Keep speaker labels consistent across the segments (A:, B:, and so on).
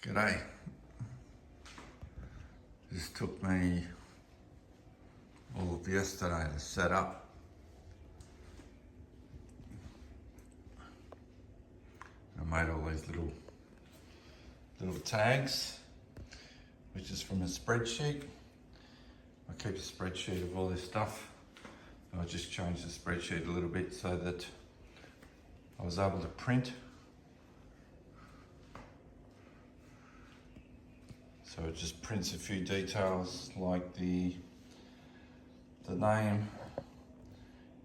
A: G'day. This took me all of yesterday to set up. I made all these little tags, which is from a spreadsheet. I keep a spreadsheet of all this stuff. I just changed the spreadsheet a little bit so that I was able to print. So it just prints a few details like the name.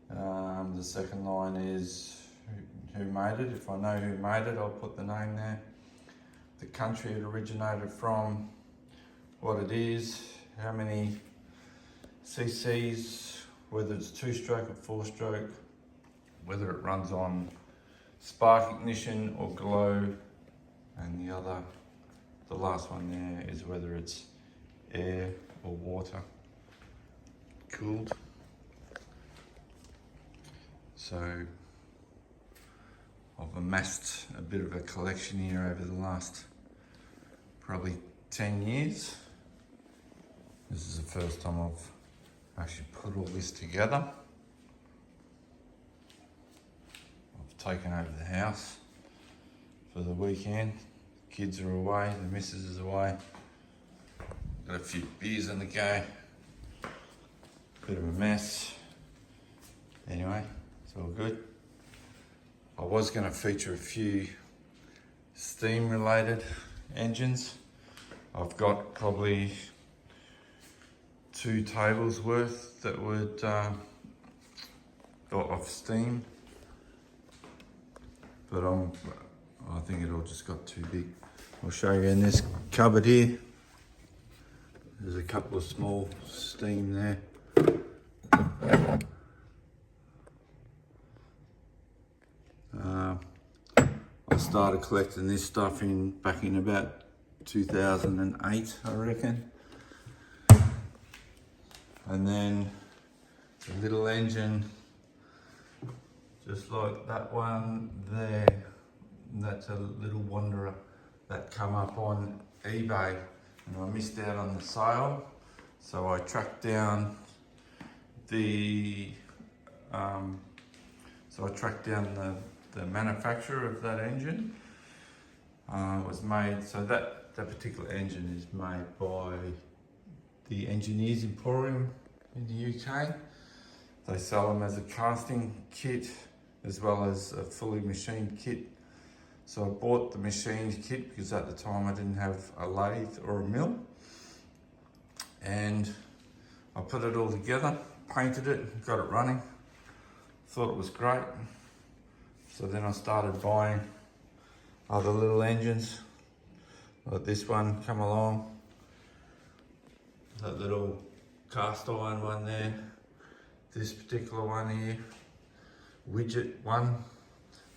A: The second line is who made it. If I know who made it, I'll put the name there. The country it originated from, what it is, how many cc's, whether it's 2-stroke or 4-stroke, whether it runs on spark ignition or glow, and the last one there is whether it's air or water cooled. So I've amassed a bit of a collection here over the last probably 10 years. This is the first time I've actually put all this together. I've taken over the house for the weekend. Kids are away, the missus is away. Got a few beers in the go. Bit of a mess. Anyway, it's all good. I was going to feature a few steam related engines. I've got probably 2 tables worth that would got off steam, but I think it all just got too big. I'll show you in this cupboard here. There's a couple of small steam there. I started collecting this stuff back in about 2008, I reckon. And then the little engine, just like that one there, that's a little wanderer that come up on eBay, and I missed out on the sale, so I tracked down the manufacturer of that engine. It was made, so that particular engine is made by the Engineers Emporium in the UK. They sell them as a casting kit as well as a fully machined kit. So I bought the machined kit because at the time I didn't have a lathe or a mill, and I put it all together, painted it, got it running, thought it was great. So then I started buying other little engines, like this one come along, that little cast iron one there, this particular one here, widget one,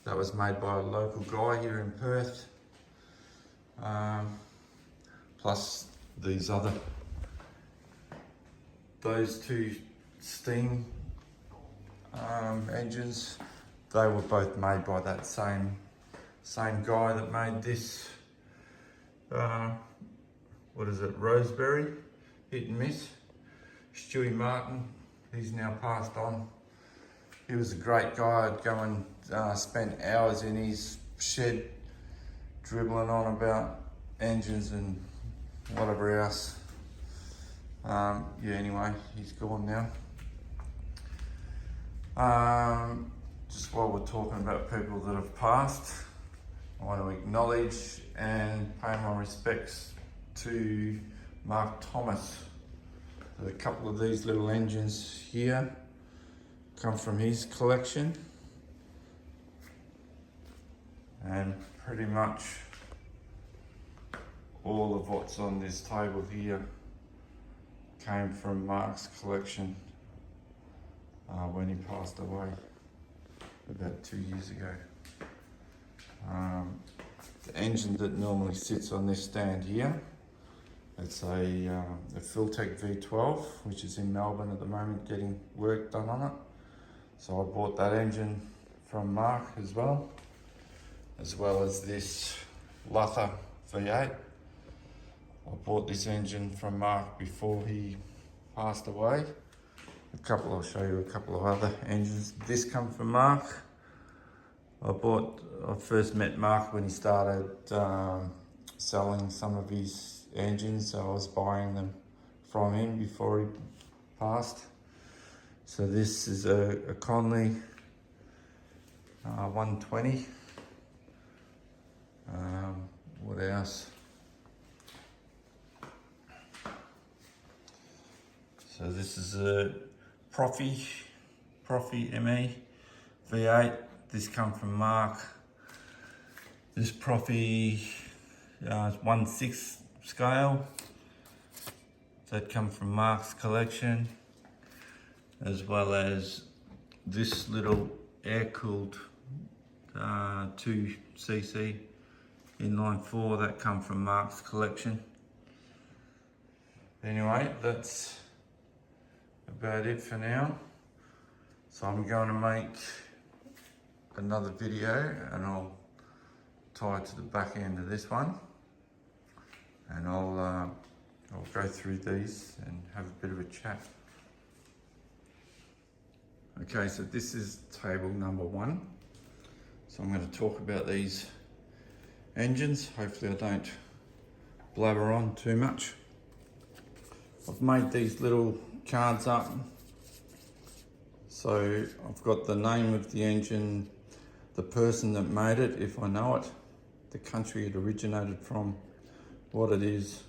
A: that was made by a local guy here in Perth, plus those 2 steam engines. They were both made by that same guy that made this, what is it, Roseberry, hit and miss. Stewie Martin, he's now passed on. He was a great guy. I'd go and spend hours in his shed dribbling on about engines and whatever else. Yeah, anyway, he's gone now. Just while we're talking about people that have passed, I want to acknowledge and pay my respects to Mark Thomas. A couple of these little engines here come from his collection, and pretty much all of what's on this table here came from Mark's collection when he passed away about 2 years ago. The engine that normally sits on this stand here, it's a Philtech V12, which is in Melbourne at the moment getting work done on it. So I bought that engine from Mark as well as this Luther V8 I bought this engine from Mark before he passed away. I'll show you a couple of other engines. This comes from Mark. I first met Mark when he started selling some of his engines, so I was buying them from him before he passed. So this is a Conley 120. What else? So this is a Profi ME V8. This come from Mark. This Profi is 1/6 scale. That come from Mark's collection, as well as this little air-cooled 2cc inline 4 that come from Mark's collection. Anyway, that's about it for now. So I'm going to make another video and I'll tie it to the back end of this one, and I'll go through these and have a bit of a chat. Okay, so this is table number 1. So I'm going to talk about these engines. Hopefully I don't blabber on too much. I've made these little cards up. So I've got the name of the engine, the person that made it, if I know it, the country it originated from, what it is,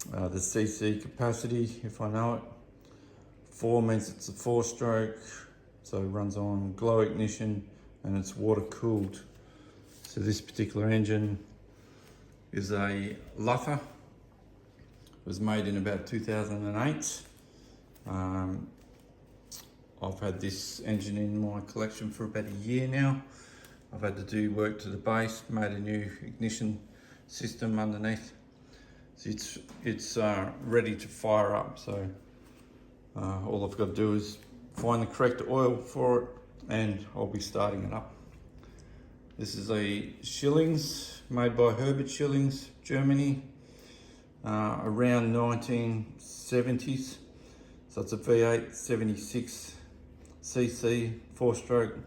A: the CC capacity, if I know it. 4 means it's a 4-stroke, so it runs on glow ignition and it's water cooled. So this particular engine is a Luther. It was made in about 2008. I've had this engine in my collection for about a year now. I've had to do work to the base, made a new ignition system underneath. So it's ready to fire up. So all I've got to do is find the correct oil for it and I'll be starting it up. This is a Schillings, made by Herbert Schillings, Germany, around 1970s. So it's a V8 76 cc 4-stroke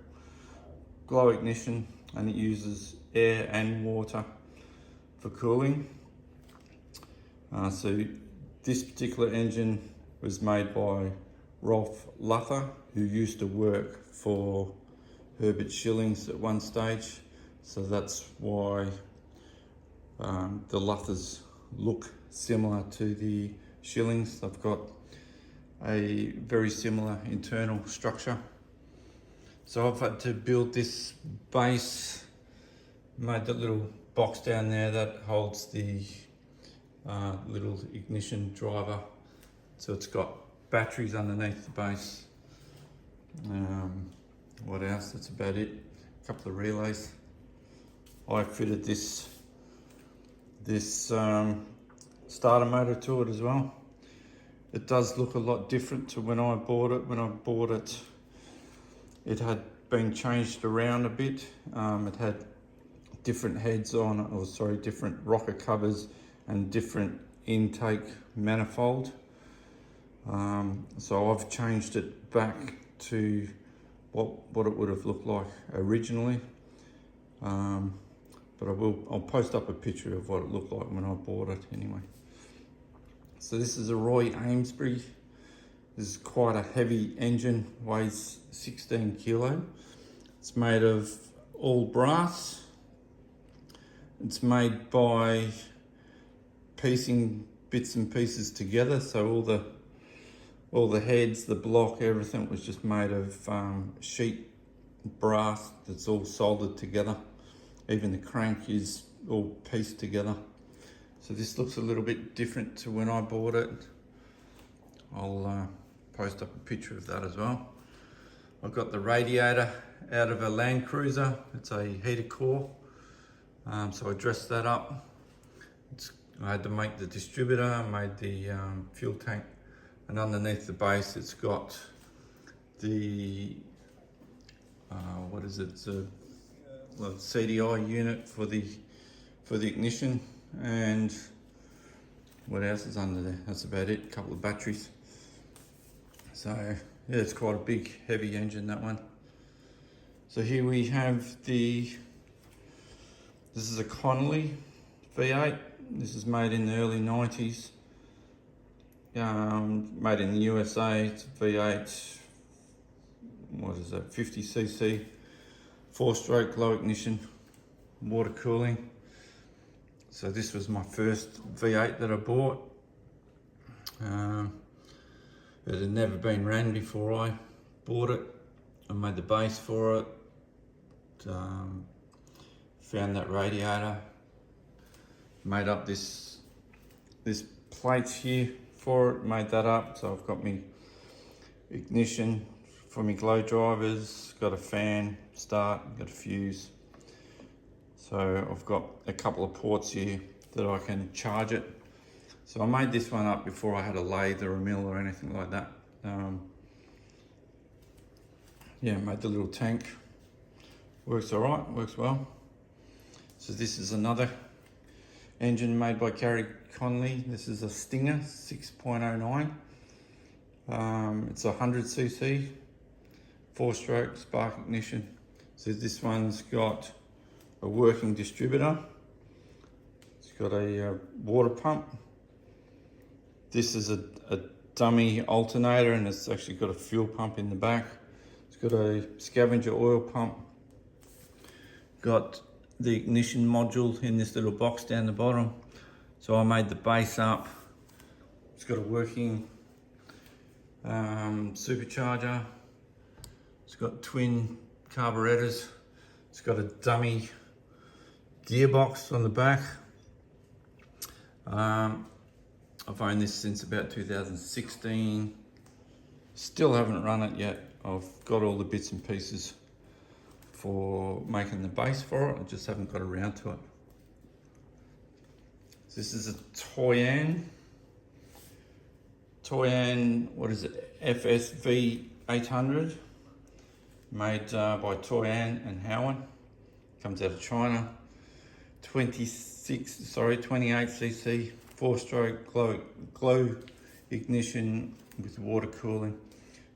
A: glow ignition, and it uses air and water for cooling. So this particular engine was made by Rolf Luther, who used to work for Herbert Schillings at one stage. So that's why the Luthers look similar to the Schillings. They've got a very similar internal structure. So I've had to build this base, made that little box down there that holds the little ignition driver. So it's got batteries underneath the base. What else? That's about it. A couple of relays. I fitted this starter motor to it as well. It does look a lot different to when I bought it. When I bought it, it had been changed around a bit. It had different heads on it, or sorry, different rocker covers and different intake manifold. So I've changed it back to what it would have looked like originally. But I'll post up a picture of what it looked like when I bought it anyway. So this is a Roy Amsbury. This is quite a heavy engine, weighs 16 kilo. It's made of all brass. It's made by piecing bits and pieces together. So all the heads, the block, everything was just made of sheet brass that's all soldered together. Even the crank is all pieced together. So this looks a little bit different to when I bought it. I'll post up a picture of that as well. I've got the radiator out of a Land Cruiser. It's a heater core. So I dressed that up. I had to make the distributor, I made the fuel tank, and underneath the base it's got the, what is it? It's a CDI unit for the ignition, and what else is under there? That's about it, a couple of batteries. So yeah, it's quite a big, heavy engine, that one. So here we have this is a Conley V8. This is made in the early 90s. Made in the USA. It's a V8, what is that, 50cc, 4-stroke, low ignition, water cooling. So this was my first V8 that I bought. It had never been ran before I bought it. I made the base for it. Found that radiator. Made up this plate here for it. Made that up. So I've got my ignition for my glow drivers. Got a fan, start, got a fuse. So I've got a couple of ports here that I can charge it. So I made this one up before I had a lathe or a mill or anything like that. Yeah, made the little tank. Works all right, works well. So this is another engine made by Conley. This is a Stinger 6.09. It's 100cc, 4-stroke spark ignition. So this one's got a working distributor. It's got a water pump. This is a dummy alternator, and it's actually got a fuel pump in the back. It's got a scavenger oil pump. Got the ignition module in this little box down the bottom. So I made the base up. It's got a working supercharger. It's got twin carburetors. It's got a dummy gearbox on the back. I've owned this since about 2016. Still haven't run it yet. I've got all the bits and pieces for making the base for it. I just haven't got around to it. So this is a Toyan, what is it, FSV 800, made by Toyan and Howin. Comes out of China. 28cc, 4-stroke glow ignition with water cooling.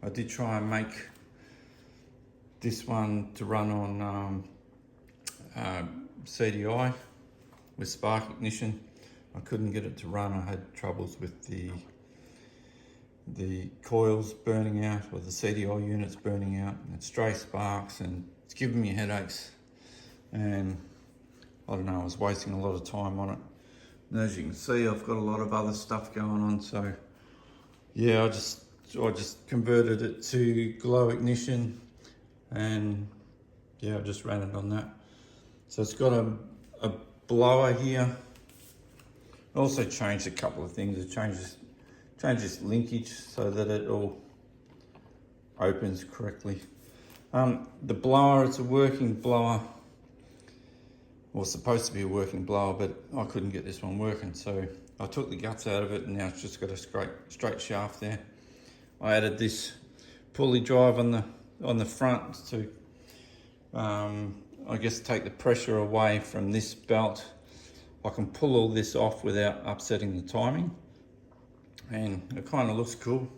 A: I did try and make this one to run on CDI with spark ignition. I couldn't get it to run. I had troubles with the coils burning out, or the CDI units burning out, and it's stray sparks, and it's giving me headaches. And I don't know, I was wasting a lot of time on it. And as you can see, I've got a lot of other stuff going on. So yeah, I just converted it to glow ignition, and yeah, I just ran it on that. So it's got a blower here. I also changed a couple of things. It changed this linkage so that it all opens correctly. The blower, it's a working blower. Well, supposed to be a working blower, but I couldn't get this one working. So I took the guts out of it, and now it's just got a straight shaft there. I added this pulley drive on the front to, I guess, take the pressure away from this belt. I can pull all this off without upsetting the timing, and it kind of looks cool,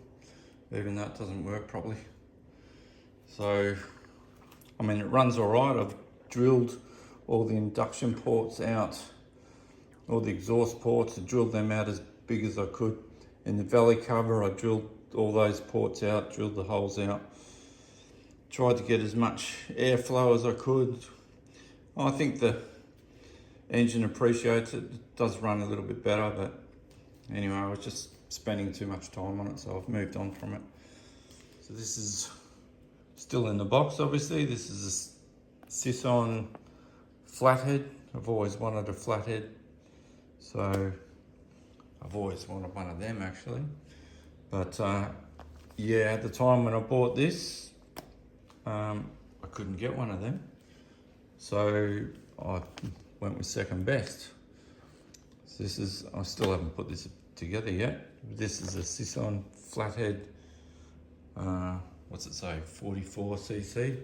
A: even though it doesn't work properly. So, I mean, it runs all right. I've drilled all the induction ports out, all the exhaust ports. I drilled them out as big as I could. In the valley cover, I drilled all those ports out, drilled the holes out. Tried to get as much airflow as I could. I think the engine appreciates it. It does run a little bit better, but anyway, I was just spending too much time on it, so I've moved on from it. So this is still in the box, obviously. This is a Cison flathead. I've always wanted a flathead, so I've always wanted one of them actually. But yeah, at the time when I bought this, I couldn't get one of them, so I went with second best. So this is, I still haven't put this together yet. This is a Cison flathead, what's it say, 44cc.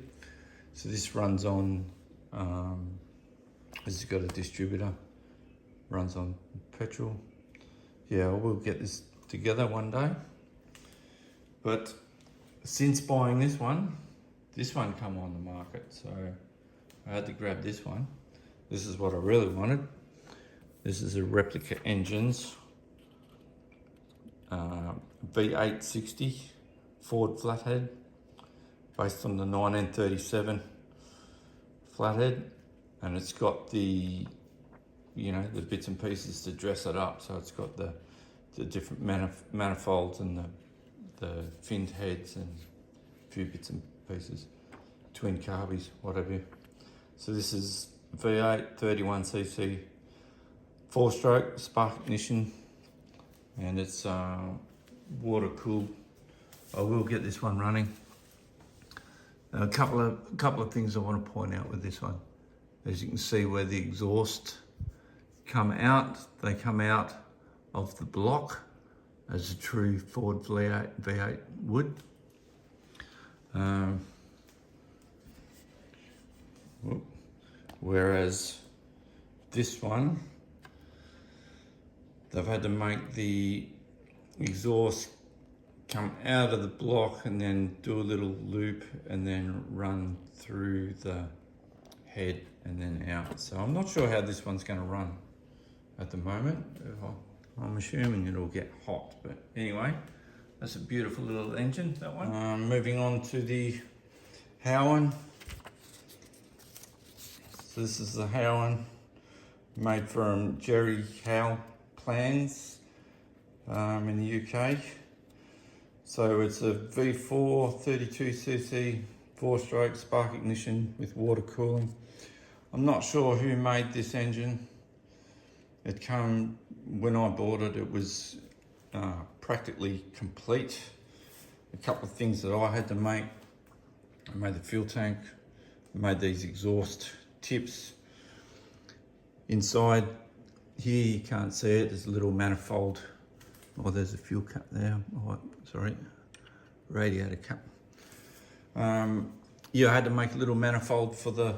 A: So this runs on, this has got a distributor, runs on petrol. yeah, I will get this together one day. But since buying this one come on the market, so I had to grab this one. This is what I really wanted. This is a Replica Engines V860 Ford flathead, based on the 1937 flathead, and it's got the, you know, the bits and pieces to dress it up. So it's got the different manifolds and the finned heads and a few bits and pieces, twin carbies, whatever. So this is V8 31cc 4-stroke spark ignition, and it's water cooled. I will get this one running. A couple of things I want to point out with this one. As you can see where the exhaust come out, they come out of the block as a true Ford V8 would. Whereas this one, they've had to make the exhaust come out of the block and then do a little loop and then run through the head and then out. So I'm not sure how this one's going to run at the moment. I'm assuming it'll get hot, but anyway, that's a beautiful little engine, that one. Moving on to the Howin. So this is the Howin, made from Jerry Howell plans in the UK. So it's a V4 32cc 4-stroke spark ignition with water cooling. I'm not sure who made this engine. It came, when I bought it, it was practically complete. A couple of things that I had to make. I made the fuel tank, I made these exhaust tips. Inside here, you can't see it, there's a little manifold. Oh, there's a fuel cap there. Oh, sorry, radiator cap. Yeah, I had to make a little manifold for the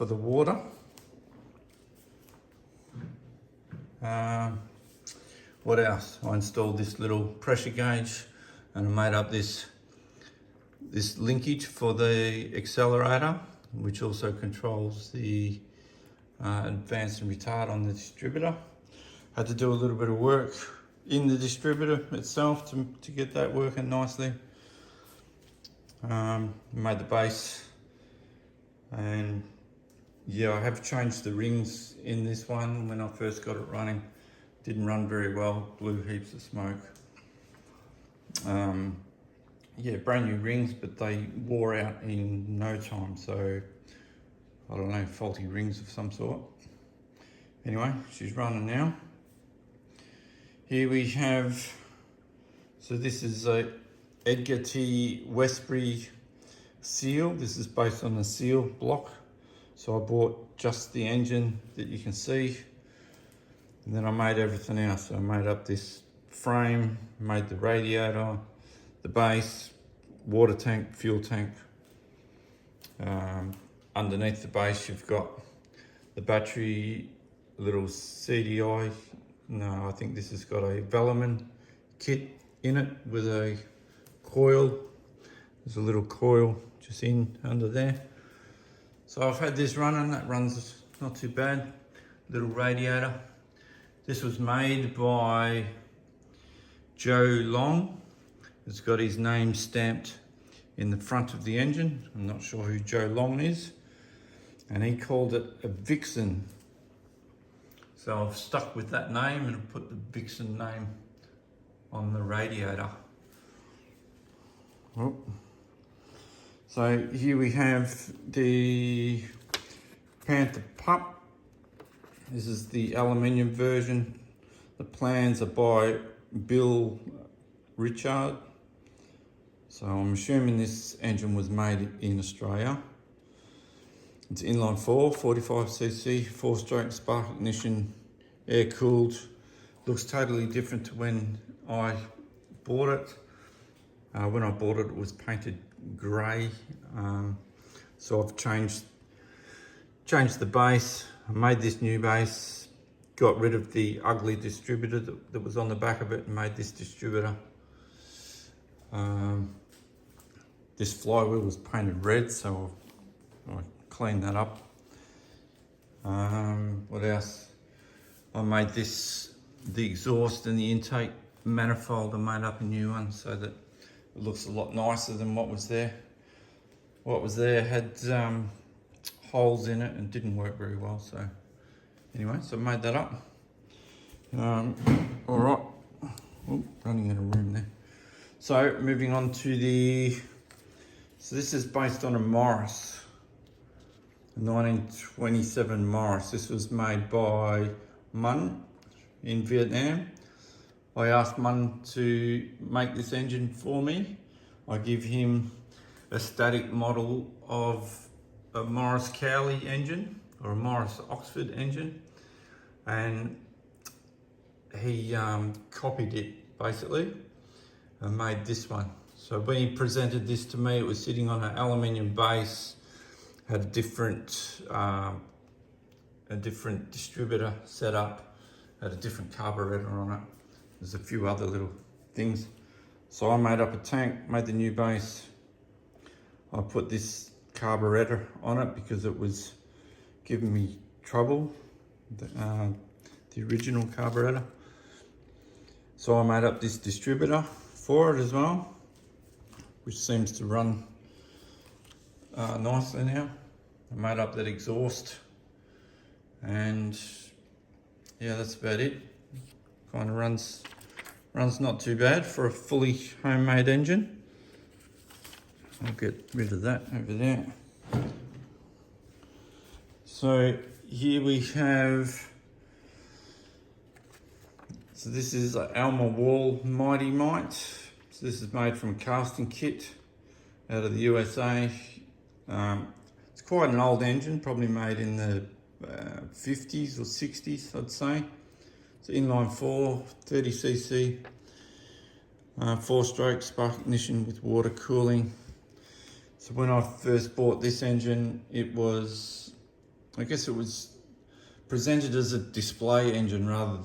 A: water. What else? I installed this little pressure gauge, and I made up this linkage for the accelerator, which also controls the advance and retard on the distributor. Had to do a little bit of work in the distributor itself to get that working nicely. Made the base, and yeah, I have changed the rings in this one. When I first got it running, didn't run very well, blew heaps of smoke. Yeah, brand new rings, but they wore out in no time, so I don't know, faulty rings of some sort. Anyway, she's running now. Here we have, so this is a Edgar T. Westbury seal. This is based on the seal block. So I bought just the engine that you can see, and then I made everything else. So I made up this frame, made the radiator, the base, water tank, fuel tank. Underneath the base you've got the battery, a little CDI. No, I think this has got a Velleman kit in it with a coil. There's a little coil just in under there. So I've had this running, that runs not too bad. Little radiator. This was made by Joe Long. It's got his name stamped in the front of the engine. I'm not sure who Joe Long is. And he called it a Vixen. So I've stuck with that name and put the Vixen name on the radiator. Oh. So here we have the Panther Pup. This is the aluminium version. The plans are by Bill Richard. So I'm assuming this engine was made in Australia. It's inline 4, 45cc, 4-stroke spark ignition, air cooled. Looks totally different to when I bought it. When I bought it, it was painted grey. So I've changed the base. I made this new base got rid of the ugly distributor that was on the back of it and made this distributor. This flywheel was painted red, so I cleaned that up. What else? I made the exhaust and the intake manifold. I made up a new one so that it looks a lot nicer than what was there. What was there had holes in it and didn't work very well. So anyway, so I made that up. All right. Oh, running out of room there. So moving on to so this is based on a Morris, a 1927 Morris. This was made by Mun in Vietnam. I asked Mun to make this engine for me. I give him a static model of a Morris Cowley engine or a Morris Oxford engine, and he copied it basically and made this one. So when he presented this to me, it was sitting on an aluminium base, had a different distributor set up, had a different carburetor on it. There's a few other little things. So I made up a tank, made the new base. I put this carburetor on it because it was giving me trouble, the original carburetor. So I made up this distributor for it as well, which seems to run nicely now. I made up that exhaust, and yeah, that's about it. Kind of runs not too bad for a fully homemade engine. I'll get rid of that over there. So here we have, so this is an Elmer Wall Mighty Mite. So this is made from a casting kit out of the USA. It's quite an old engine, probably made in the 50s or 60s, I'd say. It's inline 4, 30cc, 4-stroke spark ignition with water cooling. So when I first bought this engine, it was, I guess it was presented as a display engine rather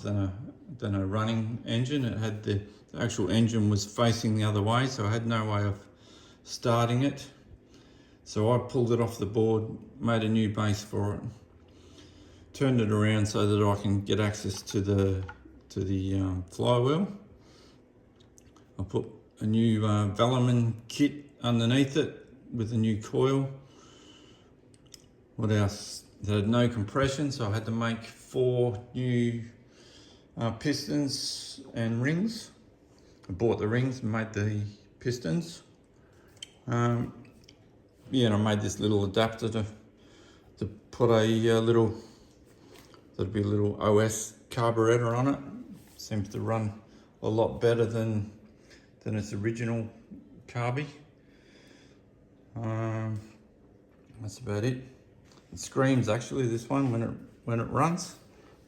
A: than a running engine. It had the actual engine was facing the other way, so I had no way of starting it. So I pulled it off the board, made a new base for it, turned it around so that I can get access to the flywheel. I put a new Velleman kit underneath it with a new coil. What else? It had no compression, so I had to make 4 new pistons and rings. I bought the rings and made the pistons. Yeah, and I made this little adapter to put a little, there'd be a little OS carburetor on it. Seems to run a lot better than its original carby. That's about it. It screams actually, this one, when it runs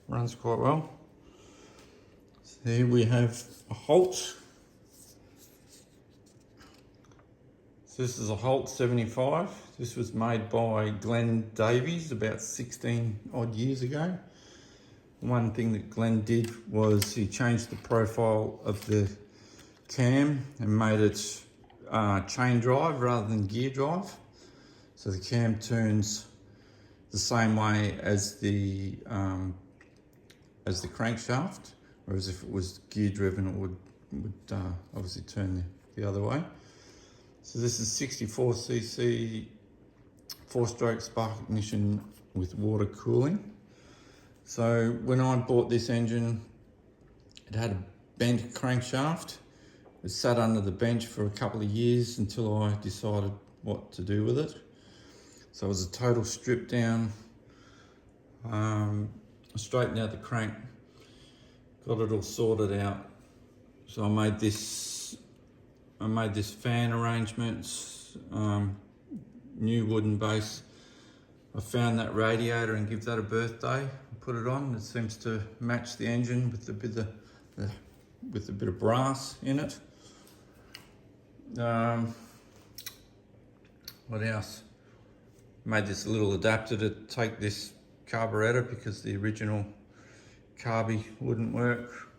A: quite well. So here we have a Holt. So this is a Holt 75. This was made by Glenn Davies about 16 odd years ago. One thing that Glenn did was he changed the profile of the cam and made it chain drive rather than gear drive. So the cam turns the same way as the crankshaft, whereas if it was gear driven, it would obviously turn the other way. So this is 64cc 4-stroke spark ignition with water cooling. So when I bought this engine, it had a bent crankshaft. It sat under the bench for a couple of years until I decided what to do with it. So it was a total strip down, straightened out the crank, got it all sorted out. So I made this fan arrangements, new wooden base. I found that radiator and give that a birthday. I put it on. It seems to match the engine with a bit of brass in it. What else? Made this little adapter to take this carburetor because the original carby wouldn't work.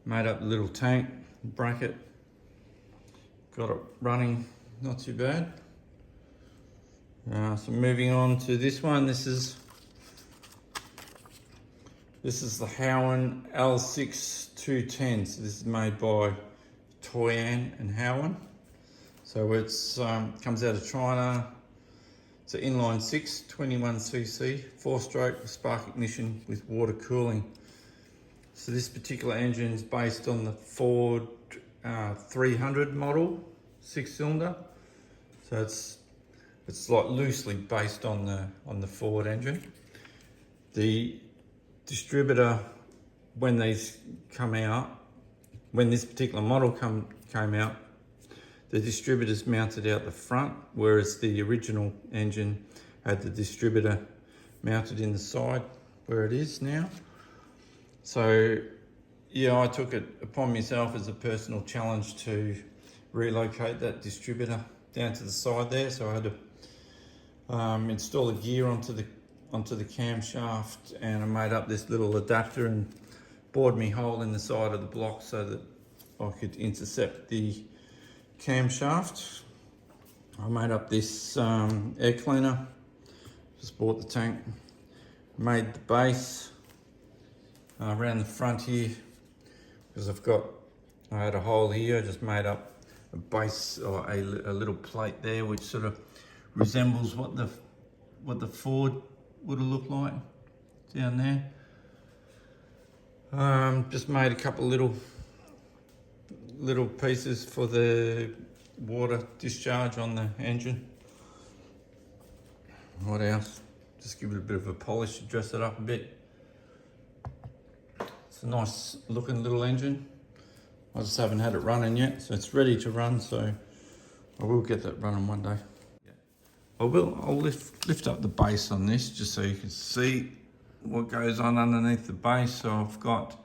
A: Made up a little tank, bracket, got it running, not too bad. So moving on to this one, this is the Howin L6 210. So this is made by Toyan and Howin. So it's comes out of China. It's an inline 6, 21cc, 4-stroke spark ignition with water cooling. So this particular engine is based on the Ford 300 model, 6-cylinder. So it's like loosely based on the Ford engine. The distributor, when these come out, when this particular model came out, the distributor's mounted out the front, whereas the original engine had the distributor mounted in the side where it is now. So yeah, I took it upon myself as a personal challenge to relocate that distributor down to the side there. So I had to install a gear onto the camshaft, and I made up this little adapter and bored me hole in the side of the block so that I could intercept the camshaft. I made up this air cleaner, just bought the tank, made the base around the front here, because I had a hole here. I just made up a base, or a little plate there, which sort of resembles what the Ford would have looked like down there. Just made a couple little pieces for the water discharge on the engine. What else? Just give it a bit of a polish to dress it up a bit. It's a nice looking little engine. I just haven't had it running yet, so it's ready to run, so I will get that running one day. I'll lift up the base on this just so you can see what goes on underneath the base. So I've got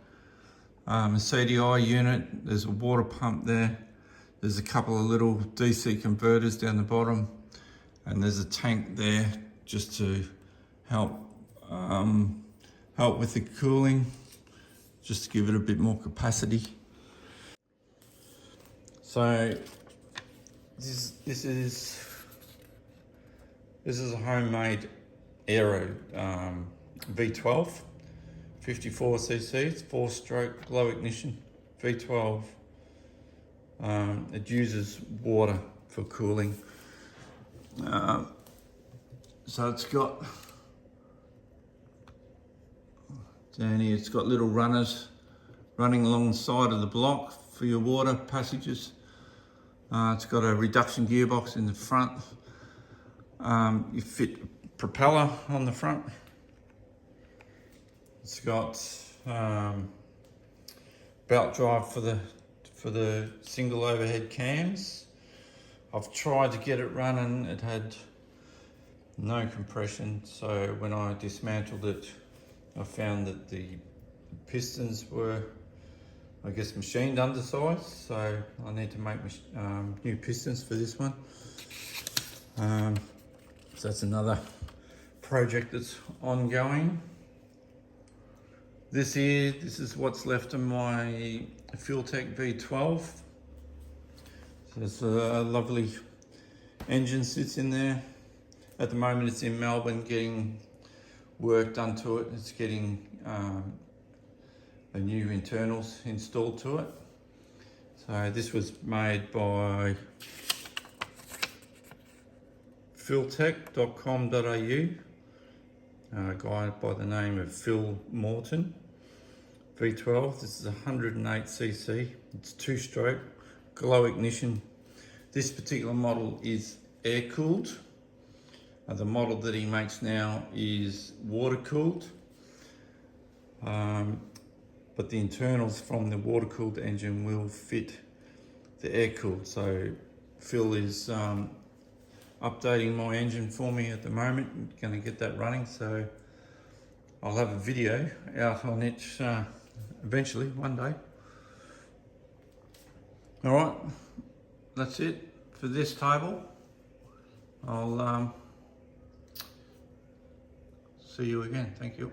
A: a CDI unit, there's a water pump there, there's a couple of little DC converters down the bottom, and there's a tank there just to help with the cooling, just to give it a bit more capacity. So this is a homemade aero V12, 54cc, it's 4-stroke glow ignition, V12. It uses water for cooling. So it's got, down here, it's got little runners running along the side of the block for your water passages. It's got a reduction gearbox in the front. You fit a propeller on the front. It's got belt drive for the single overhead cams. I've tried to get it running. It had no compression, so when I dismantled it, I found that the pistons were, I guess, machined undersized, so I need to make new pistons for this one. So that's another project that's ongoing. This is what's left of my Philtech V12. So there's a lovely engine sits in there. At the moment it's in Melbourne getting work done to it. It's getting a new internals installed to it. So this was made by Philtech.com.au, a guy by the name of Phil Morton. V12, this is 108cc, it's 2-stroke, glow ignition. This particular model is air cooled. The model that he makes now is water cooled. But the internals from the water cooled engine will fit the air cooled. So Phil is updating my engine for me at the moment. I'm going to get that running, so I'll have a video out on it eventually one day. All right, that's it for this table. I'll see you again. Thank you.